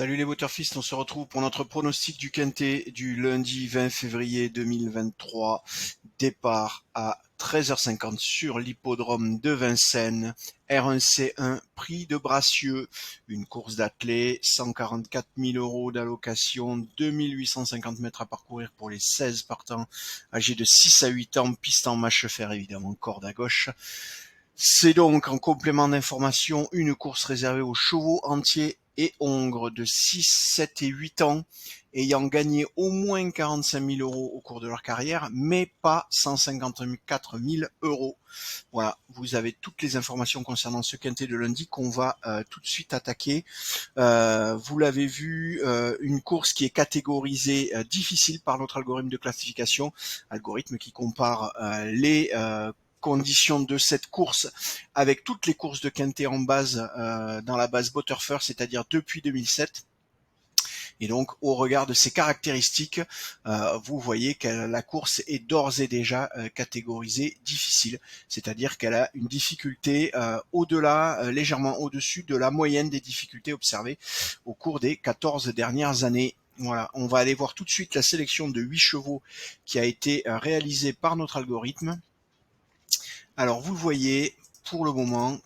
Salut les Waterfist, on se retrouve pour notre pronostic du Quintet du lundi 20 février 2023. Départ à 13h50 sur l'hippodrome de Vincennes. R1C1, prix de Bracieux, une course d'athlée, 144 000 € d'allocation, 2850 mètres à parcourir pour les 16 partants âgés de 6 à 8 ans, piste en mâche fer évidemment, corde à gauche. C'est donc en complément d'information une course réservée aux chevaux entiers et hongres de 6, 7 et 8 ans ayant gagné au moins 45 000 € au cours de leur carrière, mais pas 154 000 €. Voilà, vous avez toutes les informations concernant ce quintet de lundi qu'on va tout de suite attaquer. Vous l'avez vu, une course qui est catégorisée difficile par notre algorithme de classification, algorithme qui compare les conditions de cette course avec toutes les courses de quintet en base dans la base Butterfur, c'est-à-dire depuis 2007. Et donc, au regard de ces caractéristiques, vous voyez que la course est d'ores et déjà catégorisée difficile, c'est-à-dire qu'elle a une difficulté au-delà, légèrement au-dessus de la moyenne des difficultés observées au cours des 14 dernières années. Voilà, on va aller voir tout de suite la sélection de 8 chevaux qui a été réalisée par notre algorithme. Alors vous le voyez, pour le moment,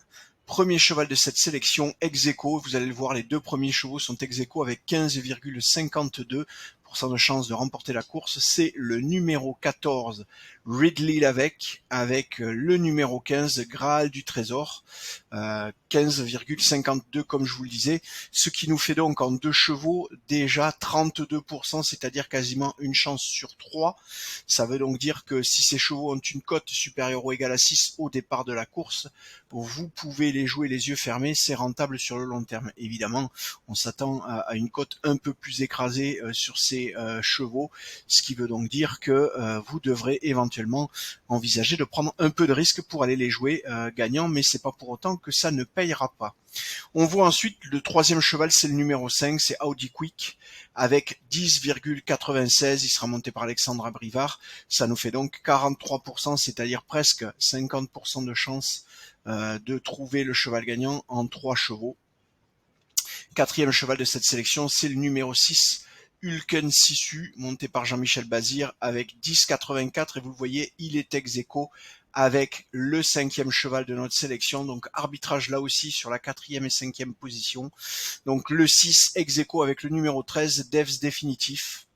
premier cheval de cette sélection ex aequo, vous allez le voir, les deux premiers chevaux sont ex aequo avec 15,52% de chance de remporter la course. C'est le numéro 14, Ridley Lavec, avec le numéro 15, Graal du Trésor, 15,52 comme je vous le disais, ce qui nous fait donc en deux chevaux déjà 32%, c'est-à-dire quasiment une chance sur 3. Ça veut donc dire que si ces chevaux ont une cote supérieure ou égale à 6 au départ de la course, vous pouvez les jouer les yeux fermés, c'est rentable sur le long terme. Évidemment, on s'attend à une cote un peu plus écrasée sur ces chevaux, ce qui veut donc dire que vous devrez éventuellement envisager de prendre un peu de risque pour aller les jouer gagnants, mais c'est pas pour autant que ça ne payera pas. On voit ensuite le troisième cheval, c'est le numéro 5, c'est Audi Quick, avec 10,96, il sera monté par Alexandre Abrivard, ça nous fait donc 43%, c'est-à-dire presque 50% de chance de trouver le cheval gagnant en 3 chevaux. Quatrième cheval de cette sélection, c'est le numéro 6, Hulken Sissu, monté par Jean-Michel Bazir, avec 10,84, et vous le voyez, il est ex aequo avec le cinquième cheval de notre sélection, donc arbitrage là aussi sur la quatrième et cinquième position. Donc le 6 ex aequo avec le numéro 13, Devs Définitif,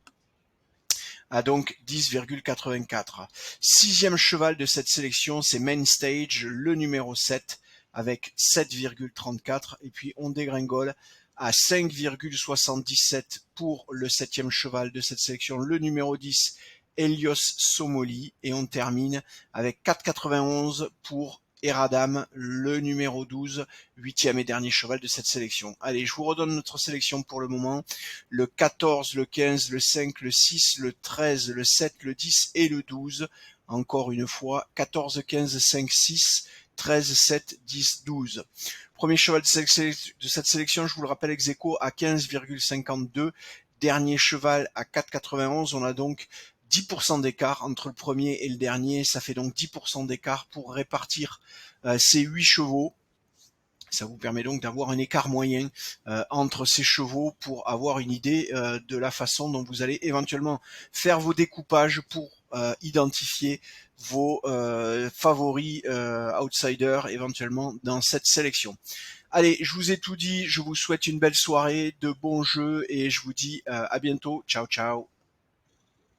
a donc 10,84. Sixième cheval de cette sélection, c'est Main Stage, le numéro 7, avec 7,34. Et puis on dégringole à 5,77 pour le septième cheval de cette sélection, le numéro 10, Helios Somoli. Et on termine avec 4,91 pour Eradam, le numéro 12, huitième et dernier cheval de cette sélection. Allez, je vous redonne notre sélection pour le moment. Le 14, le 15, le 5, le 6, le 13, le 7, le 10 et le 12. Encore une fois, 14, 15, 5, 6, 13, 7, 10, 12. Premier cheval de cette sélection, je vous le rappelle, ex aequo à 15,52. Dernier cheval à 4,91. On a donc 10% d'écart entre le premier et le dernier. Ça fait donc 10% d'écart pour répartir ces 8 chevaux. Ça vous permet donc d'avoir un écart moyen entre ces chevaux pour avoir une idée de la façon dont vous allez éventuellement faire vos découpages pour identifier vos favoris outsiders éventuellement dans cette sélection. Allez, je vous ai tout dit, je vous souhaite une belle soirée, de bons jeux et je vous dis à bientôt. Ciao, ciao.